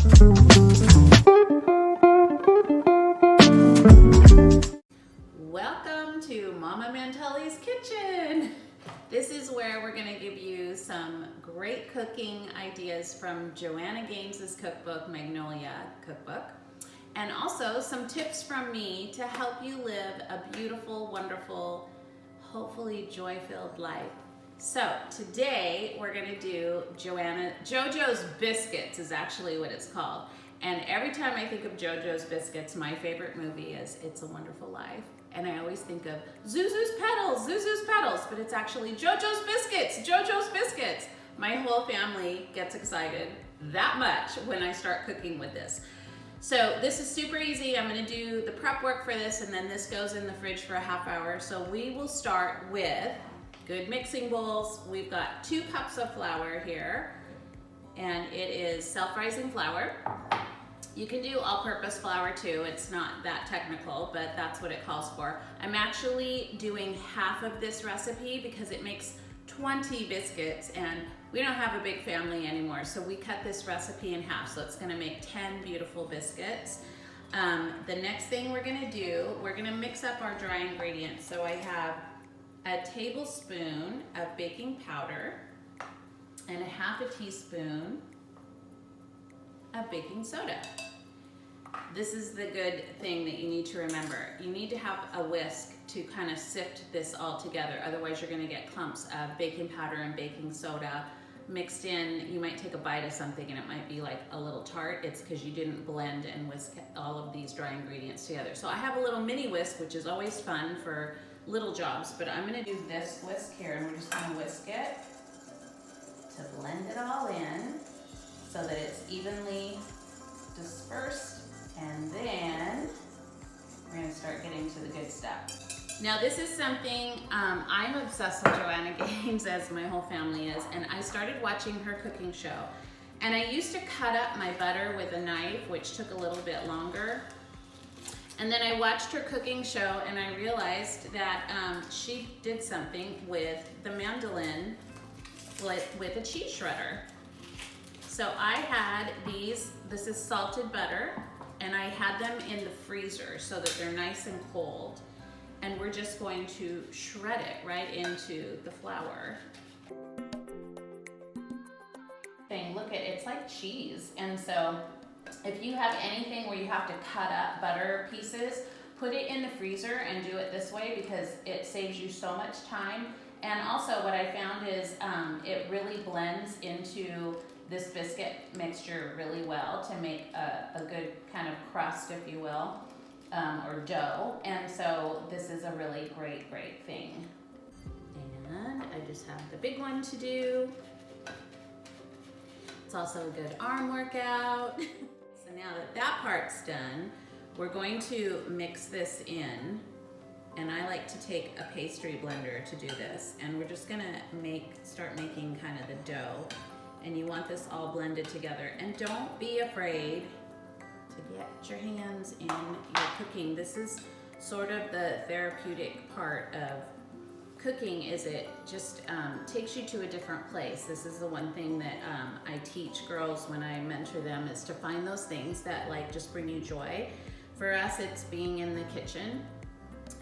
Welcome to Mama Mantelli's Kitchen. This is where we're going to give you some great cooking ideas from Joanna Gaines' cookbook, Magnolia Cookbook, and also some tips from me to help you live a beautiful, wonderful, hopefully joy-filled life. So today we're going to do Jojo's Biscuits is actually what it's called. And every time I think of Jojo's Biscuits, my favorite movie is It's a Wonderful Life. And I always think of Zuzu's Petals, but it's actually Jojo's Biscuits, Jojo's Biscuits. My whole family gets excited that much when I start cooking with this. So this is super easy. I'm gonna do the prep work for this, and then this goes in the fridge for a half hour. So we will start with good mixing bowls. We've got 2 cups of flour here, and it is self-rising flour. You can do all-purpose flour too. It's not that technical, but that's what it calls for. I'm actually doing half of this recipe because it makes 20 biscuits, and we don't have a big family anymore, so we cut this recipe in half, so it's gonna make 10 beautiful biscuits. The next thing we're gonna do, we're gonna mix up our dry ingredients. So I have a tablespoon of baking powder and a half a teaspoon of baking soda. This is the good thing that you need to remember. You need to have a whisk to kind of sift this all together. Otherwise you're gonna get clumps of baking powder and baking soda mixed in. You might take a bite of something and it might be like a little tart. It's because you didn't blend and whisk all of these dry ingredients together. So I have a little mini whisk, which is always fun for little jobs, but I'm gonna do this whisk here, and we're just gonna whisk it to blend it all in so that it's evenly dispersed, and then we're gonna start getting to the good stuff. Now this is something, I'm obsessed with Joanna Gaines, as my whole family is, and I started watching her cooking show. And I used to cut up my butter with a knife, which took a little bit longer. And then I watched her cooking show and I realized that she did something with the mandolin with a cheese shredder. So I had these, this is salted butter, and I had them in the freezer so that they're nice and cold. And we're just going to shred it right into the flour. Look at it's like cheese. And so if you have anything where you have to cut up butter pieces, put it in the freezer and do it this way because it saves you so much time. And also what I found is it really blends into this biscuit mixture really well to make a good kind of crust, if you will, or dough. And so this is a really great thing. And I just have the big one to do. It's also a good arm workout. So now that that part's done, we're going to mix this in. And I like to take a pastry blender to do this. And we're just gonna start making kind of the dough. And you want this all blended together. And don't be afraid to get your hands in your cooking. This is sort of the therapeutic part of cooking, is it just takes you to a different place. This is the one thing that I teach girls when I mentor them, is to find those things that like just bring you joy. For us, it's being in the kitchen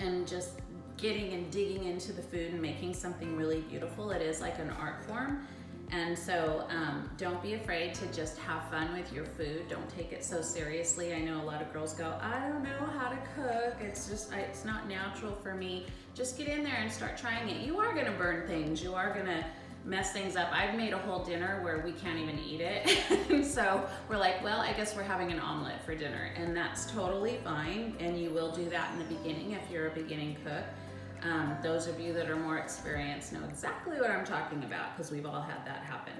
and just getting and digging into the food and making something really beautiful. It is like an art form. And so don't be afraid to just have fun with your food. Don't take it so seriously. I know a lot of girls go, I don't know how to cook. It's not natural for me. Just get in there and start trying it. You are gonna burn things. You are gonna mess things up. I've made a whole dinner where we can't even eat it. And so we're like, well, I guess we're having an omelet for dinner. And that's totally fine. And you will do that in the beginning if you're a beginning cook. Those of you that are more experienced know exactly what I'm talking about because we've all had that happen.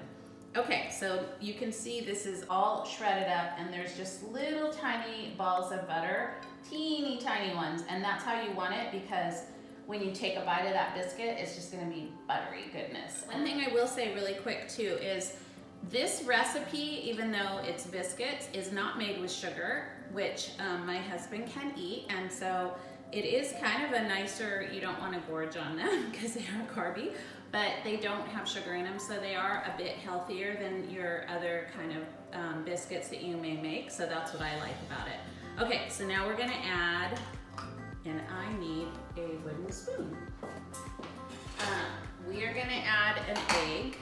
Okay, so you can see this is all shredded up and there's just little tiny balls of butter, teeny tiny ones, and that's how you want it because when you take a bite of that biscuit, it's just gonna be buttery goodness. One thing I will say really quick too is this recipe, even though it's biscuits, is not made with sugar, which my husband can eat, and so it is kind of a nicer, you don't want to gorge on them because they are carby, but they don't have sugar in them, so they are a bit healthier than your other kind of biscuits that you may make, so that's what I like about it. Okay, so now we're gonna add, and I need a wooden spoon. We are gonna add an egg.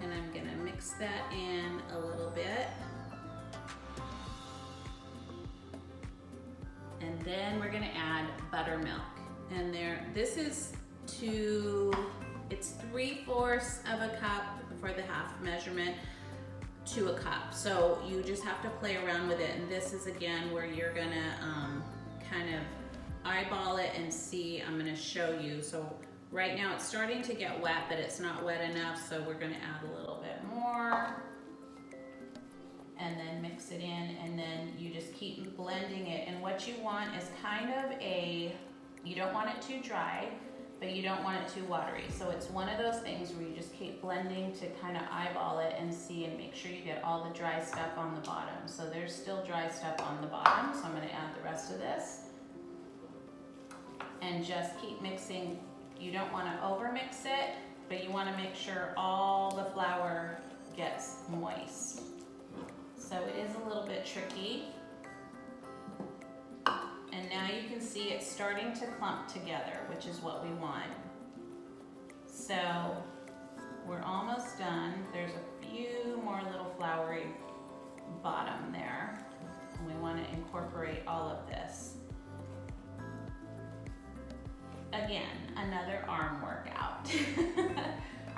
And I'm gonna mix that in a little bit. And then we're gonna add buttermilk. And this is it's 3/4 of a cup for the half measurement to a cup. So you just have to play around with it. And this is again where you're gonna kind of eyeball it and see. I'm gonna show you. So right now it's starting to get wet, but it's not wet enough. So we're gonna add a little bit more. And then mix it in, and then you just keep blending it. And what you want is kind of you don't want it too dry, but you don't want it too watery. So it's one of those things where you just keep blending to kind of eyeball it and see and make sure you get all the dry stuff on the bottom. So there's still dry stuff on the bottom, so I'm gonna add the rest of this. And just keep mixing. You don't wanna over-mix it, but you wanna make sure all the flour gets moist. So it is a little bit tricky. And now you can see it's starting to clump together, which is what we want. So we're almost done. There's a few more little floury bottom there. And we want to incorporate all of this. Again, another arm workout.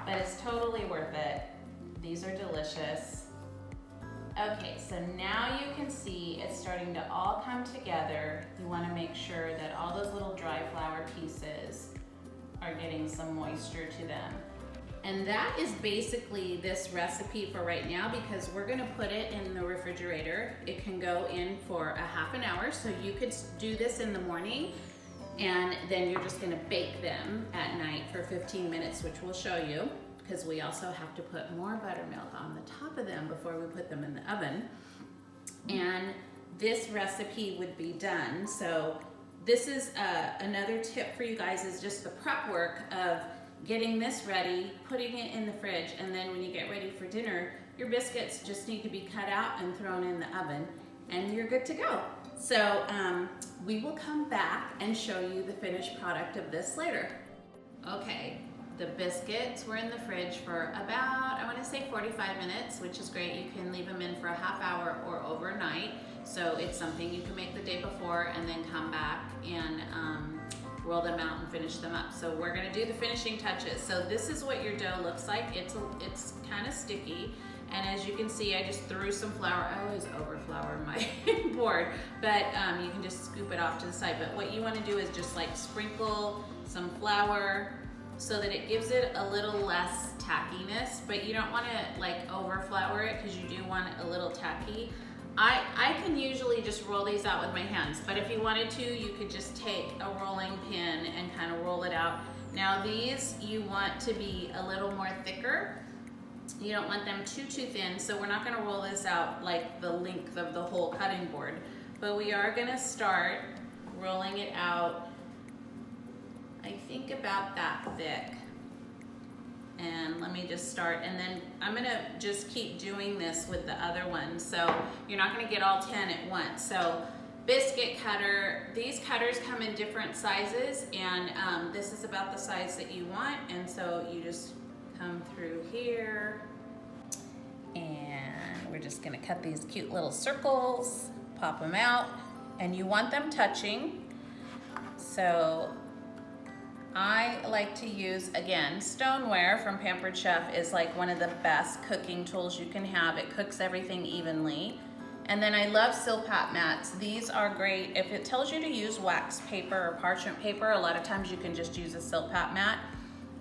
But it's totally worth it. These are delicious. Okay, so now you can see it's starting to all come together. You want to make sure that all those little dry flour pieces are getting some moisture to them. And that is basically this recipe for right now, because we're going to put it in the refrigerator. It can go in for a half an hour, so you could do this in the morning, and then you're just going to bake them at night for 15 minutes, which we'll show you. Because we also have to put more buttermilk on the top of them before we put them in the oven. And this recipe would be done. So this is another tip for you guys, is just the prep work of getting this ready, putting it in the fridge, and then when you get ready for dinner, your biscuits just need to be cut out and thrown in the oven, and you're good to go. So we will come back and show you the finished product of this later. Okay. The biscuits were in the fridge for about, I want to say 45 minutes, which is great. You can leave them in for a half hour or overnight. So it's something you can make the day before and then come back and roll them out and finish them up. So we're gonna do the finishing touches. So this is what your dough looks like. It's kind of sticky. And as you can see, I just threw some flour. I always overflour my board, but you can just scoop it off to the side. But what you want to do is just like sprinkle some flour, so that it gives it a little less tackiness, but you don't want to like over flour it, because you do want it a little tacky. I can usually just roll these out with my hands, but if you wanted to, you could just take a rolling pin and kind of roll it out. Now these, you want to be a little more thicker. You don't want them too thin, so we're not gonna roll this out like the length of the whole cutting board, but we are gonna start rolling it out, I think about that thick. And let me just start, and then I'm gonna just keep doing this with the other ones. So you're not gonna get all 10 at once. So biscuit cutter, these cutters come in different sizes, and this is about the size that you want. And so you just come through here, and we're just gonna cut these cute little circles, pop them out, and you want them touching. So I like to use, again, stoneware from Pampered Chef is like one of the best cooking tools you can have. It cooks everything evenly. And then I love Silpat mats. These are great. If it tells you to use wax paper or parchment paper, a lot of times you can just use a Silpat mat.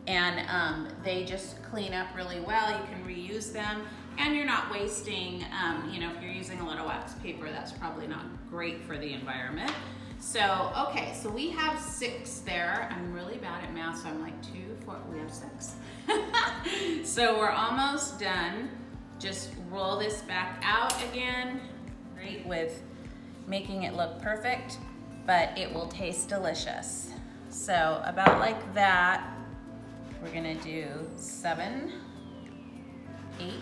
And they just clean up really well. You can reuse them, and you're not wasting, you know, if you're using a lot of wax paper, that's probably not great for the environment. So, okay, so we have 6 there. I'm really bad at math, so I'm like 2, 4, we have 6. So we're almost done. Just roll this back out again, great, with making it look perfect. but it will taste delicious. So about like that, we're gonna do 7, 8,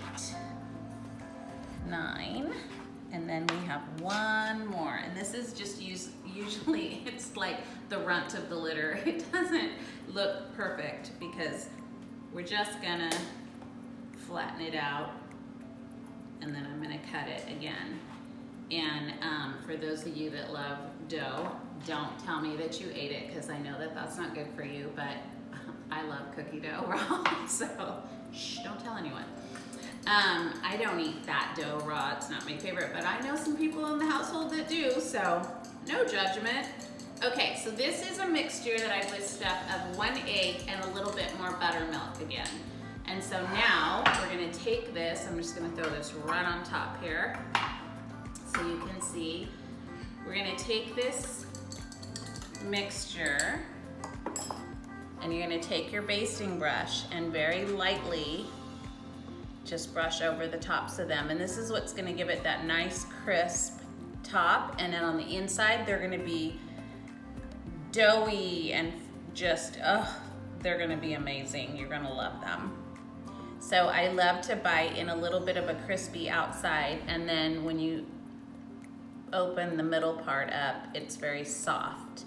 9, and then we have one more. And this is just usually it's like the runt of the litter. It doesn't look perfect because we're just gonna flatten it out, and then I'm gonna cut it again. And for those of you that love dough, don't tell me that you ate it, because I know that that's not good for you, but I love cookie dough raw, so shh, don't tell anyone. I don't eat that dough raw, it's not my favorite, but I know some people in the household that do, so no judgment. Okay, so this is a mixture that I whisked up of 1 egg and a little bit more buttermilk again. And so now we're gonna take this, I'm just gonna throw this right on top here so you can see. We're gonna take this mixture and you're gonna take your basting brush and very lightly just brush over the tops of them. And this is what's gonna give it that nice crisp top. And then on the inside, they're gonna be doughy and just, they're gonna be amazing. You're gonna love them. So I love to bite in a little bit of a crispy outside, and then when you open the middle part up, it's very soft.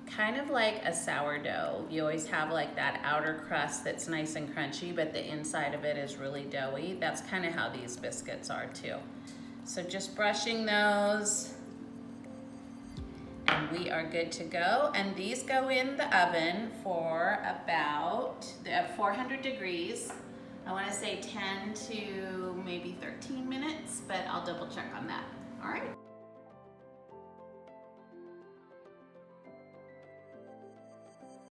Kind of like a sourdough. You always have like that outer crust that's nice and crunchy, but the inside of it is really doughy. That's kind of how these biscuits are too. So just brushing those, and we are good to go. And these go in the oven for about 400 degrees. I want to say 10 to maybe 13 minutes, but I'll double check on that. All right.